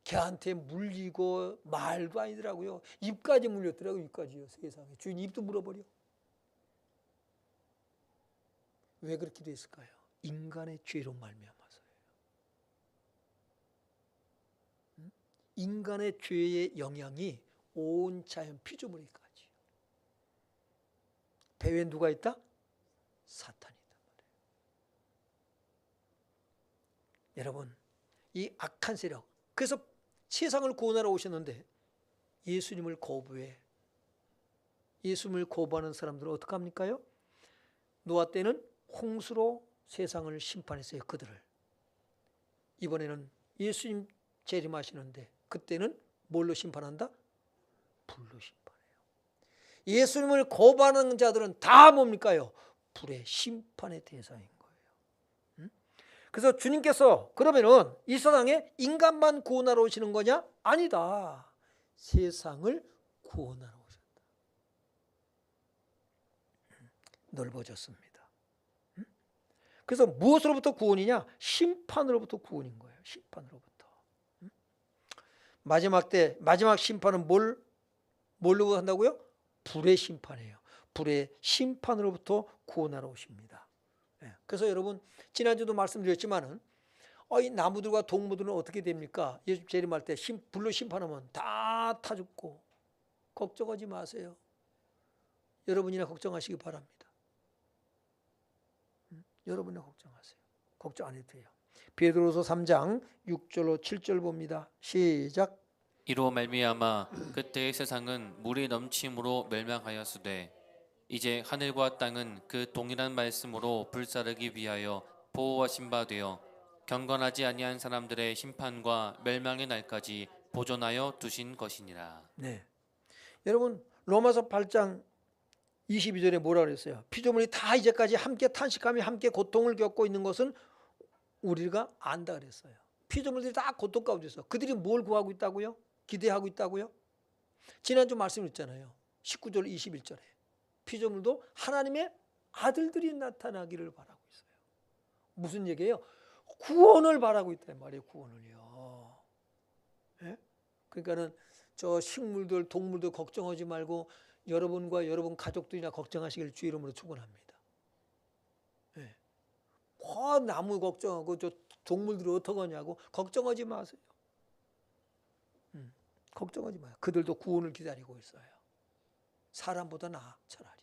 개한테 물리고 말도 아니더라고요. 입까지 물렸더라고요. 입까지요. 세상에. 주인 입도 물어버려. 왜 그렇게 됐을까요? 인간의 죄로 말미암아서예요. 인간의 죄의 영향이 온 자연 피조물에까지. 배후에 누가 있다? 사탄이다 말이에요. 여러분, 이 악한 세력, 그래서 세상을 구원하러 오셨는데 예수님을 거부해. 예수님을 거부하는 사람들은 어떡합니까요? 노아 때는 홍수로 세상을 심판했어요. 그들을. 이번에는 예수님 재림하시는데 그때는 뭘로 심판한다? 불로 심판해요. 예수님을 거부하는 자들은 다 뭡니까요? 불의 심판의 대상인 거예요. 그래서 주님께서 그러면은 이 세상에 인간만 구원하러 오시는 거냐? 아니다. 세상을 구원하러 오셨다. 넓어졌습니다. 그래서 무엇으로부터 구원이냐? 심판으로부터 구원인 거예요. 심판으로부터. 마지막 심판은 뭘로 한다고요? 불의 심판이에요. 불의 심판으로부터 구원하러 오십니다. 그래서 여러분, 지난주도 말씀드렸지만은 이 나무들과 동무들은 어떻게 됩니까? 예수 재림할 때 불로 심판하면 다 타 죽고. 걱정하지 마세요. 여러분이나 걱정하시기 바랍니다. 여러분이나 걱정하세요. 걱정 안 해도 돼요. 베드로서 3장 6절로 7절 봅니다. 시작. 이로 말미암아 그때의 세상은 물이 넘침으로 멸망하였으되 이제 하늘과 땅은 그 동일한 말씀으로 불사르기 위하여 보호하신 바 되어 경건하지 아니한 사람들의 심판과 멸망의 날까지 보존하여 두신 것이니라. 네. 여러분, 로마서 8장 22절에 뭐라 그랬어요? 피조물이 다 이제까지 함께 탄식하며 함께 고통을 겪고 있는 것은 우리가 안다 그랬어요. 피조물들이 다 고통 가운데 있어. 그들이 뭘 구하고 있다고요? 기대하고 있다고요? 지난주 말씀했잖아요. 19절 21절에 피조물도 하나님의 아들들이 나타나기를 바라고 있어요. 무슨 얘기예요? 구원을 바라고 있단 말이에요. 구원을요. 예? 그러니까는 저 식물들, 동물들 걱정하지 말고 여러분과 여러분 가족들이나 걱정하시길 주의 이름으로 축원합니다. 예. 나무 걱정하고 저 동물들이 어떡하냐고 걱정하지 마세요. 걱정하지 마요. 그들도 구원을 기다리고 있어요. 사람보다 나아 차라리.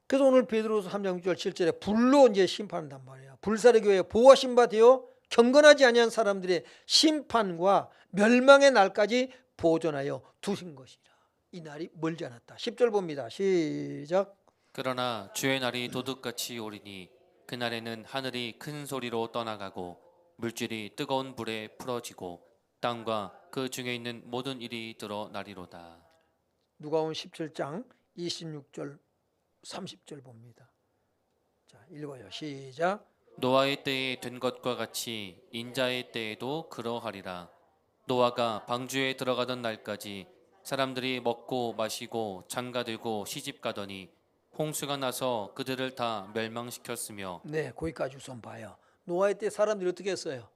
그래서 오늘 베드로서 3장 6절 7절에 불로 이제 심판한단 말이에요. 불사르기 위해 보호하신 바 되어 경건하지 아니한 사람들의 심판과 멸망의 날까지 보존하여 두신 것이라. 이 날이 멀지 않았다. 10절 봅니다. 시작. 그러나 주의 날이 도둑같이 오리니 그날에는 하늘이 큰 소리로 떠나가고 물질이 뜨거운 불에 풀어지고 땅과 그 중에 있는 모든 일이 드러나리로다. 누가복음 17장 26절 30절 봅니다. 자, 읽어요. 시작. 노아의 때에 된 것과 같이 인자의 때에도 그러하리라. 노아가 방주에 들어가던 날까지 사람들이 먹고 마시고 장가들고 시집가더니 홍수가 나서 그들을 다 멸망시켰으며. 네, 거기까지 우선 봐요. 노아의 때 사람들이 어떻게 했어요?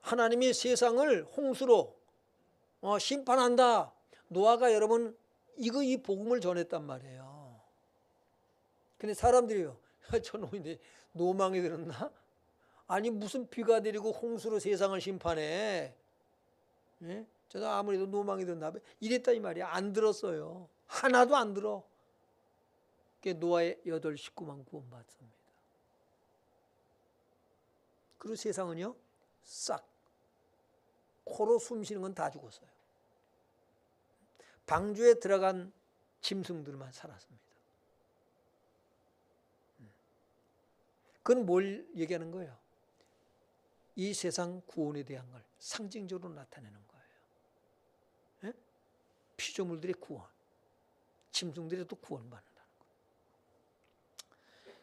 하나님이 세상을 홍수로 심판한다. 노아가 여러분 이 복음을 전했단 말이에요. 근데 사람들이요, 저놈이 노망이 들었나? 아니 무슨 비가 내리고 홍수로 세상을 심판해? 예? 저도 아무래도 노망이 들었나 봐. 이랬다 이 말이야. 안 들었어요. 하나도 안 들어. 노아의 8 식구만 구원받습니다. 그리고 세상은요, 싹 코로 숨 쉬는 건 다 죽었어요. 방주에 들어간 짐승들만 살았습니다. 그건 뭘 얘기하는 거예요? 이 세상 구원에 대한 걸 상징적으로 나타내는 거예요. 예? 피조물들의 구원, 짐승들이 또 구원받는다는 거예요.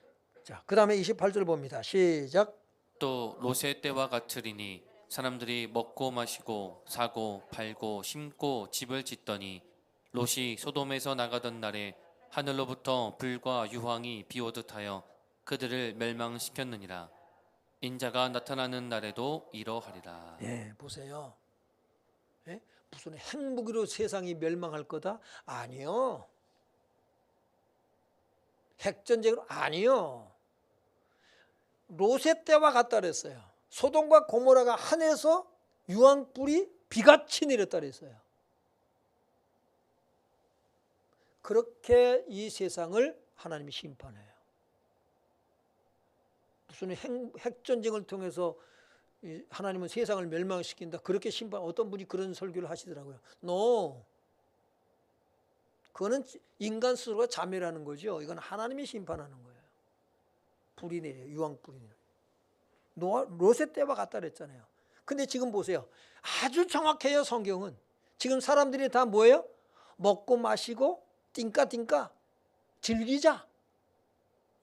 자, 그 다음에 28절 봅니다. 시작. 또 롯의 때와 같으리니 사람들이 먹고 마시고 사고 팔고 심고 집을 짓더니 롯이 소돔에서 나가던 날에 하늘로부터 불과 유황이 비오듯 하여 그들을 멸망시켰느니라. 인자가 나타나는 날에도 이러하리라. 예, 보세요. 예? 무슨 핵무기로 세상이 멸망할 거다? 아니요. 핵전쟁으로? 아니요. 롯의 때와 같다 그랬어요. 소돔과 고모라가 하늘에서 유황불이 비같이 내렸다 그랬어요. 그렇게 이 세상을 하나님이 심판해요. 무슨 핵전쟁을 통해서 하나님은 세상을 멸망시킨다. 그렇게 심판, 어떤 분이 그런 설교를 하시더라고요. No. 그거는 인간 스스로가 자멸하는 거죠. 이건 하나님이 심판하는 거예요. 불이 내려요. 유황불이 내려요. 롯의 때와 같다 그랬잖아요. 근데 지금 보세요. 아주 정확해요. 성경은. 지금 사람들이 다 뭐예요? 먹고 마시고 띵까띵까 즐기자.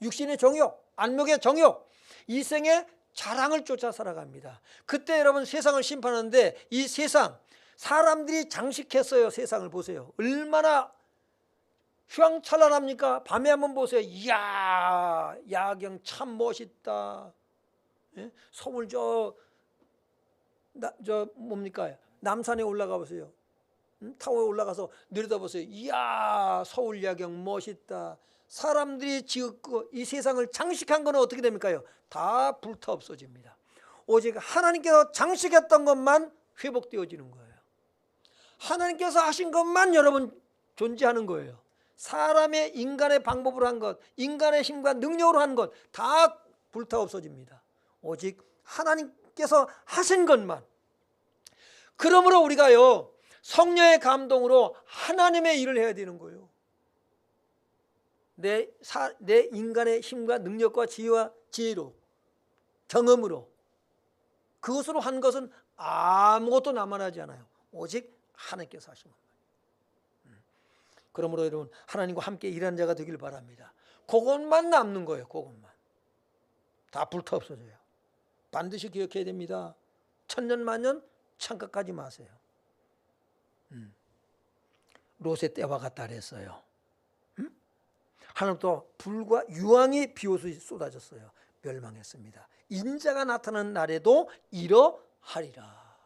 육신의 정욕, 안목의 정욕, 이생의 자랑을 쫓아 살아갑니다. 그때 여러분 세상을 심판하는데 이 세상, 사람들이 장식했어요. 세상을 보세요. 얼마나 휘황찬란합니까? 밤에 한번 보세요. 이야, 야경 참 멋있다. 예? 서울 뭡니까? 남산에 올라가 보세요. 타워에 올라가서 내려다보세요. 이야, 서울 야경 멋있다. 사람들이 지었고 이 세상을 장식한 거는 어떻게 됩니까? 다 불타 없어집니다. 오직 하나님께서 장식했던 것만 회복되어지는 거예요. 하나님께서 하신 것만 여러분 존재하는 거예요. 사람의 인간의 방법으로 한 것, 인간의 힘과 능력으로 한 것 다 불타 없어집니다. 오직 하나님께서 하신 것만. 그러므로 우리가요, 성령의 감동으로 하나님의 일을 해야 되는 거예요. 내 인간의 힘과 능력과 지혜와 지혜로, 경험으로, 그것으로 한 것은 아무것도 남아나지 않아요. 오직 하나님께서 하신 겁니다. 그러므로 여러분, 하나님과 함께 일하는 자가 되길 바랍니다. 그것만 남는 거예요. 그것만. 다 불타 없어져요. 반드시 기억해야 됩니다. 천년만년 착각하지 마세요. 롯의 때와 같다 그랬어요. 하나님도 불과 유황이 비오듯이 쏟아졌어요. 멸망했습니다. 인자가 나타나는 날에도 이러하리라.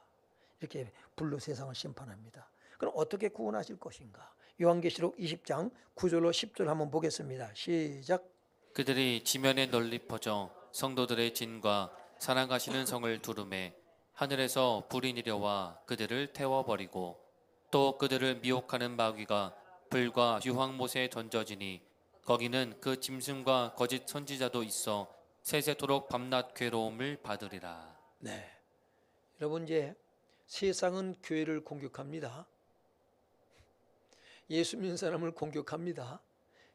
이렇게 불로 세상을 심판합니다. 그럼 어떻게 구원하실 것인가? 요한계시록 20장 9절로 10절 한번 보겠습니다. 시작. 그들이 지면에 널리 퍼져 성도들의 진과 사랑하시는 성을 두루매 하늘에서 불이 내려와 그들을 태워버리고 또 그들을 미혹하는 마귀가 불과 유황못에 던져지니 거기는 그 짐승과 거짓 선지자도 있어 세세토록 밤낮 괴로움을 받으리라. 네, 여러분, 이제 세상은 교회를 공격합니다. 예수 믿는 사람을 공격합니다.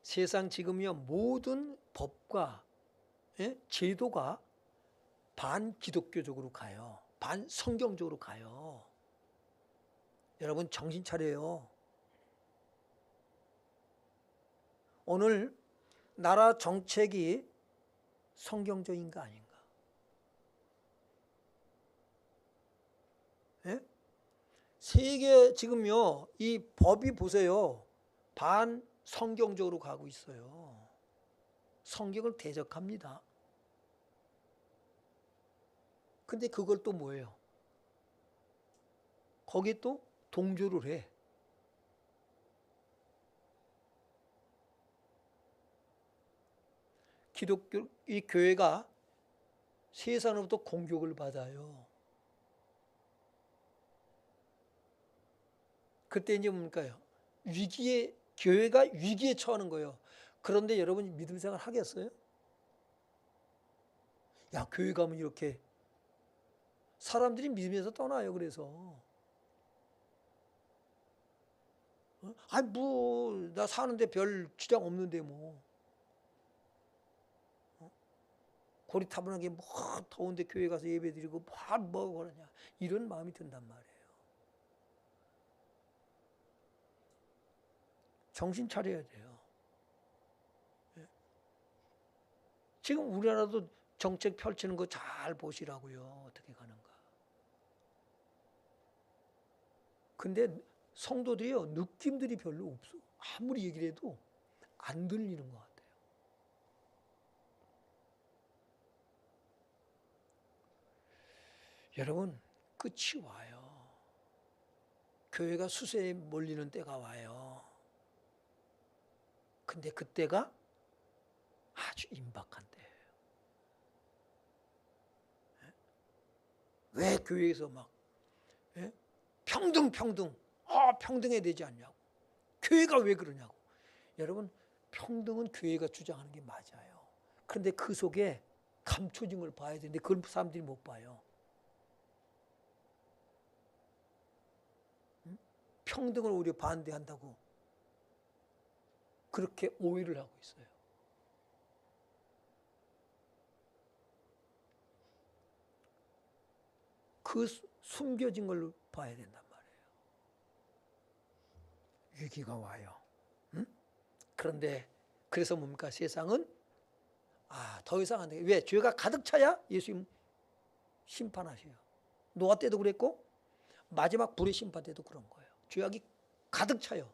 세상 지금요, 모든 법과 제도가 반기독교적으로 가요. 반성경적으로 가요. 여러분 정신 차려요. 오늘 나라 정책이 성경적인가 아닌가? 예? 세계 지금요, 이 법이 보세요. 반성경적으로 가고 있어요. 성경을 대적합니다. 근데 그걸 또 뭐예요? 거기 또 동조를 해. 기독교 이 교회가 세상으로부터 공격을 받아요. 그때 이제 뭡니까요? 교회가 위기에 처하는 거예요. 그런데 여러분이 믿음 생활 하겠어요? 야, 교회 가면 이렇게 사람들이 믿음에서 떠나요. 그래서 아니 뭐 나 사는데 별 지장 없는데 뭐 고리타분하게 뭐 더운데 교회 가서 예배드리고 뭐 그러냐 이런 마음이 든단 말이에요. 정신 차려야 돼요. 지금 우리나라도 정책 펼치는 거 잘 보시라고요. 어떻게 가는가. 근데 성도들이요, 느낌들이 별로 없어. 아무리 얘기를 해도 안 들리는 것 같아요. 여러분, 끝이 와요. 교회가 수세에 몰리는 때가 와요. 근데 그때가 아주 임박한 때예요. 왜 교회에서 막 평등 평등해야 되지 않냐고. 교회가 왜 그러냐고. 여러분, 평등은 교회가 주장하는 게 맞아요. 그런데 그 속에 감춰진 걸 봐야 되는데 그걸 사람들이 못 봐요. 평등을 오히려 반대한다고 그렇게 오해를 하고 있어요. 그 숨겨진 걸 봐야 된단 말이에요. 위기가 와요. 그런데 그래서 뭡니까? 세상은 더 이상 안 돼. 왜? 죄가 가득 차야 예수님 심판하셔요. 노아 때도 그랬고 마지막 불의 심판 때도 그런 거예요. 죄악이 가득 차요.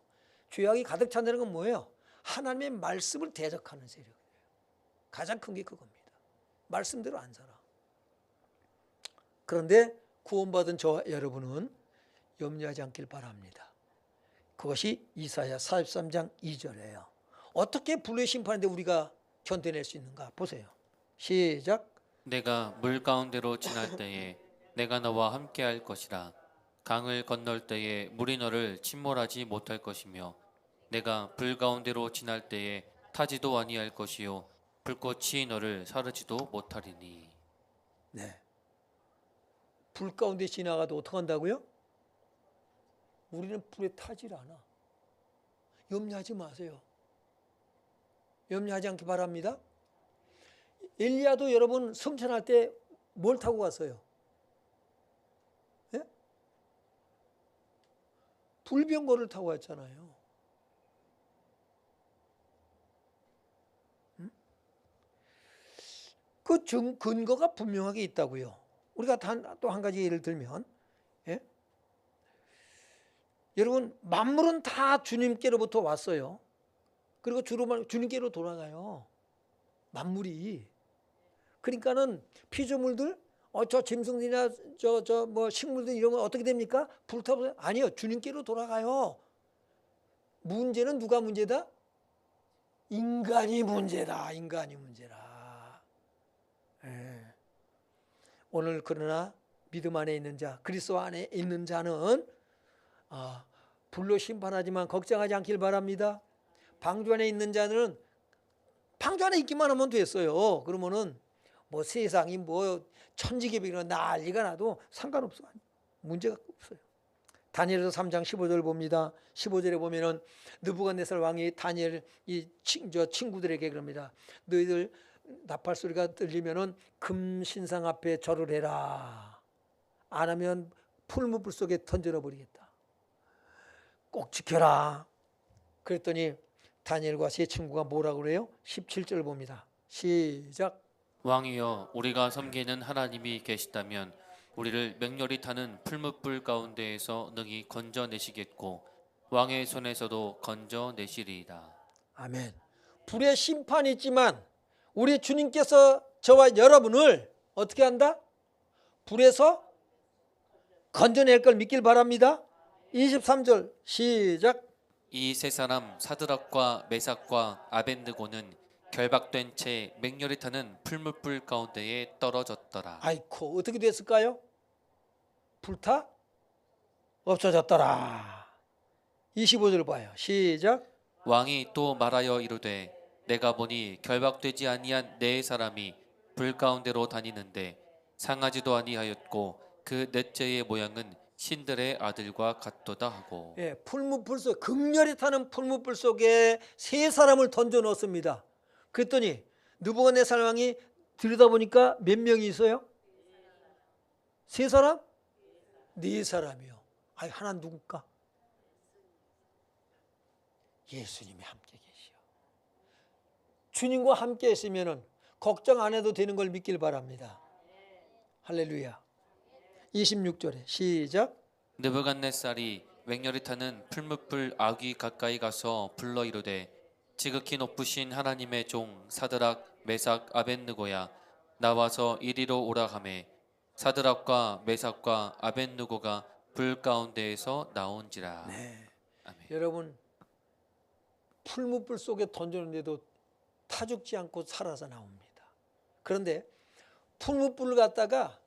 죄악이 가득 찬다는 건 뭐예요? 하나님의 말씀을 대적하는 세력이에요. 가장 큰 게 그겁니다. 말씀대로 안 살아. 그런데 구원받은 저와 여러분은 염려하지 않길 바랍니다. 그것이 이사야 43장 2절이에요. 어떻게 불의 심판인데 우리가 견뎌낼 수 있는가? 보세요. 시작. 내가 물 가운데로 지날 때에 내가 너와 함께할 것이라. 강을 건널 때에 물이 너를 침몰하지 못할 것이며 내가 불 가운데로 지날 때에 타지도 아니할 것이요 불꽃이 너를 사르지도 못하리니. 네. 불 가운데 지나가도 어떻게 한다고요? 우리는 불에 타질 않아. 염려하지 마세요. 염려하지 않기 바랍니다. 엘리야도 여러분 승천할 때 뭘 타고 갔어요? 예? 불병거를 타고 갔잖아요. 그 근거가 분명하게 있다고요. 우리가 또 한 가지 예를 들면, 여러분 만물은 다 주님께로부터 왔어요. 그리고 주님께로 돌아가요. 만물이. 그러니까는 피조물들, 저 짐승들이나 저 뭐 식물들 이런 건 어떻게 됩니까? 불타고 아니요, 주님께로 돌아가요. 문제는 누가 문제다? 인간이 문제다. 인간이 문제다. 오늘 그러나 믿음 안에 있는 자, 그리스도 안에 있는 자는 불로 심판하지만 걱정하지 않길 바랍니다. 방주 안에 있는 자는 방주 안에 있기만 하면 됐어요. 그러면은 뭐 세상이 뭐 천지개벽이나 난리가 나도 상관없어. 문제가 없어요. 다니엘서 3장 15절 봅니다. 15절에 보면은 느부갓네살 왕이 다니엘 저 친구들에게 그럽니다. 너희들 나팔 소리가 들리면은 금 신상 앞에 절을 해라. 안 하면 풀무불 속에 던져 버리겠다. 꼭 지켜라. 그랬더니 다니엘과 세 친구가 뭐라고 그래요? 17절 봅니다. 시작. 왕이여, 우리가 섬기는 하나님이 계시다면 우리를 맹렬히 타는 풀무불 가운데에서 능히 건져내시겠고 왕의 손에서도 건져내시리이다. 아멘. 불의 심판이 있지만 우리 주님께서 저와 여러분을 어떻게 한다? 불에서 건져낼 걸 믿길 바랍니다. 23절 시작. 이 세 사람 사드락과 메삭과 아벤느고는 결박된 채 맹렬히 타는 풀무불 가운데에 떨어졌더라. 아이코, 어떻게 됐을까요? 불타 없어졌더라. 25절 봐요. 시작. 왕이 또 말하여 이르되 내가 보니 결박되지 아니한 네 사람이 불 가운데로 다니는데 상하지도 아니하였고 그 넷째의 모양은 신들의 아들과 같도다 하고. 예, 풀무불 속, 극렬히 타는 풀무불 속에 세 사람을 던져 넣었습니다. 그랬더니 느부갓네살 왕이 들여다보니까 몇 명이 있어요? 세 사람? 네 사람이요. 아니, 하나 누굴까? 예수님이 함께 계시오. 주님과 함께 있으면 걱정 안 해도 되는 걸 믿길 바랍니다. 할렐루야. 26절에 시작. 느부갓네살이 맹렬히 타는 풀무불 아귀 가까이 가서 불러 이르되 지극히 높으신 하나님의 종 사드락 메삭 아벳느고야 나와서 이리로 오라 하매 사드락과 메삭과 아벳느고가 불 가운데에서 나온지라. 네. 아멘. 여러분, 풀무불 속에 던졌는데도 타 죽지 않고 살아서 나옵니다. 그런데 풀무불을 갖다가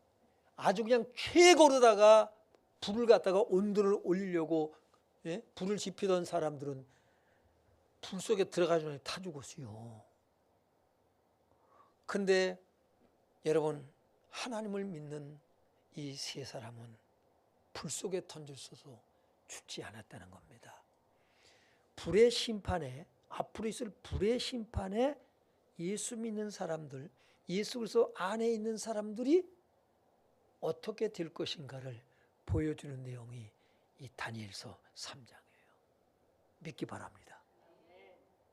아주 그냥 최고로다가 불을 갖다가 온도를 올리려고 불을 지피던 사람들은 불 속에 들어가기 전에 타 죽었어요. 근데 여러분, 하나님을 믿는 이 세 사람은 불 속에 던졌어도 죽지 않았다는 겁니다. 불의 심판에, 앞으로 있을 불의 심판에 예수 믿는 사람들, 예수 그리스도 안에 있는 사람들이 어떻게 될 것인가를 보여주는 내용이 이 다니엘서 3장이에요. 믿기 바랍니다.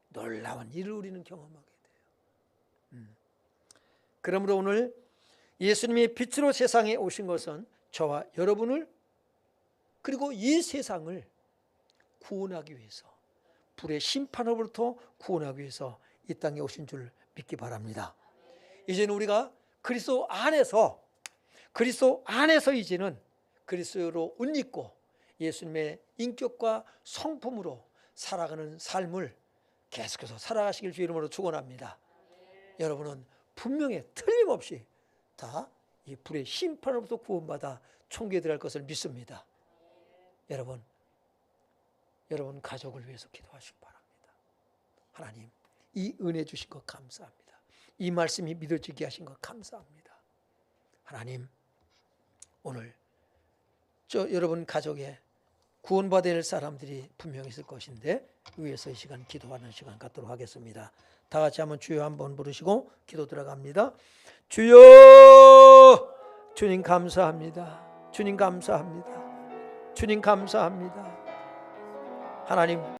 놀라운 일을 우리는 경험하게 돼요. 그러므로 오늘 예수님이 빛으로 세상에 오신 것은 저와 여러분을 그리고 이 세상을 구원하기 위해서, 불의 심판으로부터 구원하기 위해서 이 땅에 오신 줄 믿기 바랍니다. 이제는 우리가 그리스도 안에서 이제는 그리스도로 옷 입고 예수님의 인격과 성품으로 살아가는 삶을 계속해서 살아가시길 주 이름으로 축원합니다. 여러분은 분명히 틀림없이 다 이 불의 심판으로부터 구원받아 천국에 들어갈 것을 믿습니다. 여러분 가족을 위해서 기도하시기 바랍니다. 하나님, 이 은혜 주신 것 감사합니다. 이 말씀이 믿어지게 하신 것 감사합니다. 하나님, 오늘 여러분 가족에 구원받을 사람들이 분명히 있을 것인데 위에서 이 시간 기도하는 시간 갖도록 하겠습니다. 다 같이 한번 주여 한번 부르시고 기도 들어갑니다. 주여, 주님 감사합니다. 주님 감사합니다. 주님 감사합니다. 하나님,